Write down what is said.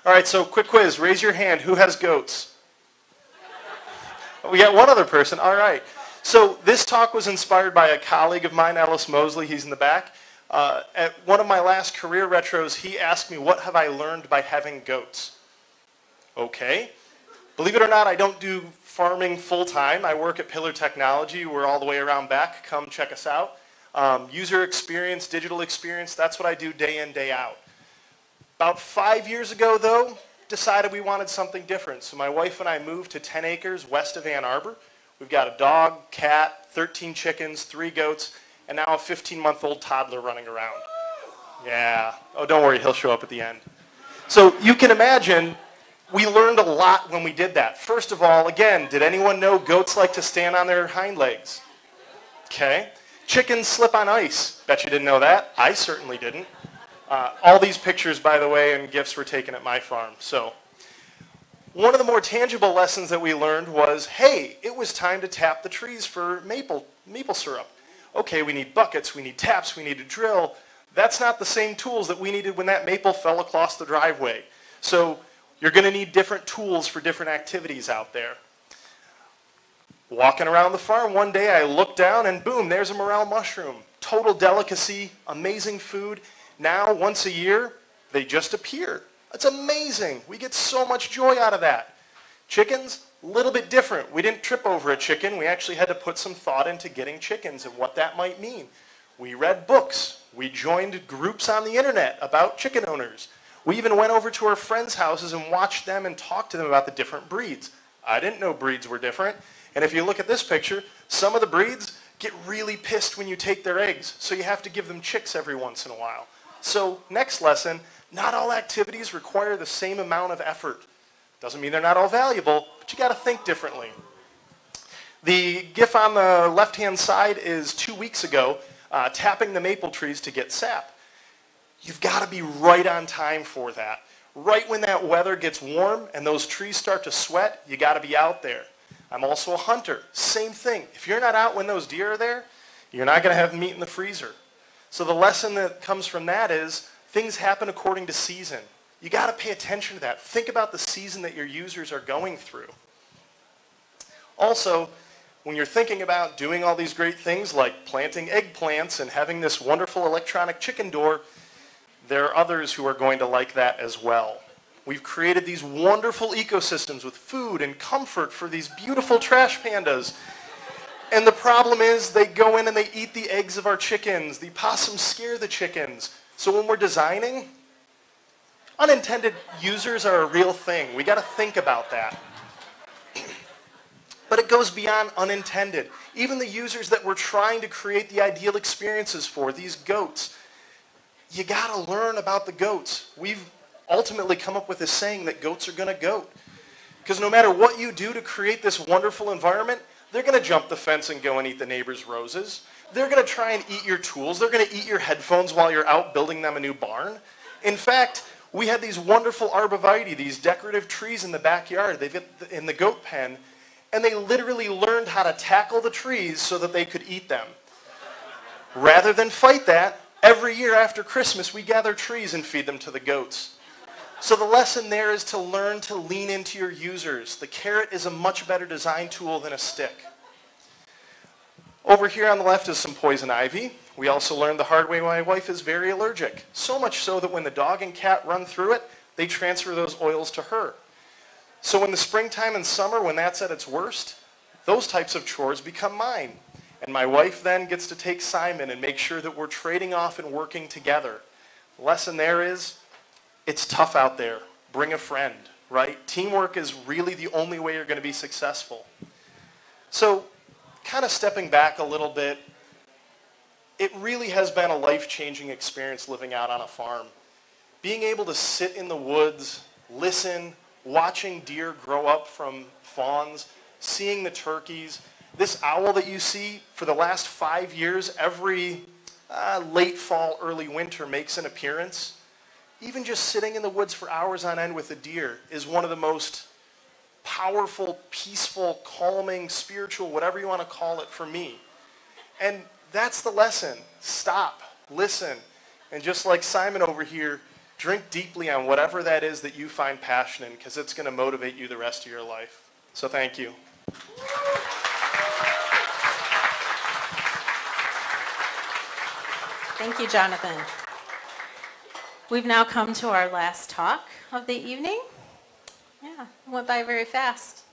All right, so quick quiz. Raise your hand. Who has goats? We got one other person. All right. So this talk was inspired by a colleague of mine, Ellis Mosley. He's in the back. At one of my last career retros, he asked me, what have I learned by having goats? Okay. Believe it or not, I don't do farming full-time. I work at Pillar Technology. We're all the way around back. Come check us out. User experience, digital experience, that's what I do day in, day out. About 5 years ago, though, decided we wanted something different. So my wife and I moved to 10 acres west of Ann Arbor. We've got a dog, cat, 13 chickens, 3 goats, and now a 15-month-old toddler running around. Yeah. Oh, don't worry, he'll show up at the end. So you can imagine, we learned a lot when we did that. First of all, again, did anyone know goats like to stand on their hind legs? Okay. Chickens slip on ice. Bet you didn't know that. I certainly didn't. All these pictures, by the way, and gifts were taken at my farm. So one of the more tangible lessons that we learned was, hey, it was time to tap the trees for maple syrup. Okay, we need buckets, we need taps, we need a drill. That's not the same tools that we needed when that maple fell across the driveway. So you're going to need different tools for different activities out there. Walking around the farm one day, I looked down and boom, there's a morel mushroom. Total delicacy, amazing food. Now, once a year, they just appear. It's amazing. We get so much joy out of that. Chickens, a little bit different. We didn't trip over a chicken. We actually had to put some thought into getting chickens and what that might mean. We read books. We joined groups on the internet about chicken owners. We even went over to our friends' houses and watched them and talked to them about the different breeds. I didn't know breeds were different. And if you look at this picture, some of the breeds get really pissed when you take their eggs. So you have to give them chicks every once in a while. So next lesson, not all activities require the same amount of effort. Doesn't mean they're not all valuable, but you got to think differently. The GIF on the left-hand side is 2 weeks ago, tapping the maple trees to get sap. You've got to be right on time for that. Right when that weather gets warm and those trees start to sweat, you got to be out there. I'm also a hunter. Same thing. If you're not out when those deer are there, you're not going to have meat in the freezer. So the lesson that comes from that is things happen according to season. You got to pay attention to that. Think about the season that your users are going through. Also, when you're thinking about doing all these great things like planting eggplants and having this wonderful electronic chicken door, there are others who are going to like that as well. We've created these wonderful ecosystems with food and comfort for these beautiful trash pandas. And the problem is they go in and they eat the eggs of our chickens. The possums scare the chickens. So when we're designing, unintended users are a real thing. We got to think about that. But it goes beyond unintended. Even the users that we're trying to create the ideal experiences for, these goats, you got to learn about the goats. We've ultimately come up with this saying that goats are going to goat. Because no matter what you do to create this wonderful environment, they're going to jump the fence and go and eat the neighbor's roses. They're going to try and eat your tools. They're going to eat your headphones while you're out building them a new barn. In fact, we had these wonderful arborvitae, these decorative trees in the backyard. They've got in the goat pen, and they literally learned how to tackle the trees so that they could eat them. Rather than fight that, every year after Christmas, we gather trees and feed them to the goats. So the lesson there is to learn to lean into your users. The carrot is a much better design tool than a stick. Over here on the left is some poison ivy. We also learned the hard way my wife is very allergic. So much so that when the dog and cat run through it, they transfer those oils to her. So in the springtime and summer, when that's at its worst, those types of chores become mine. And my wife then gets to take Simon and make sure that we're trading off and working together. The lesson there is, it's tough out there. Bring a friend, right? Teamwork is really the only way you're going to be successful. So, kind of stepping back a little bit, it really has been a life-changing experience living out on a farm. Being able to sit in the woods, listen, watching deer grow up from fawns, seeing the turkeys. This owl that you see, for the last 5 years, every late fall, early winter makes an appearance. Even just sitting in the woods for hours on end with a deer is one of the most powerful, peaceful, calming, spiritual, whatever you want to call it for me. And that's the lesson. Stop, listen, and just like Simon over here, Drink deeply on whatever that is that you find passion in, because it's going to motivate you the rest of your life. So thank you. Thank you, Jonathan. We've now come to our last talk of the evening. Yeah, it went by very fast.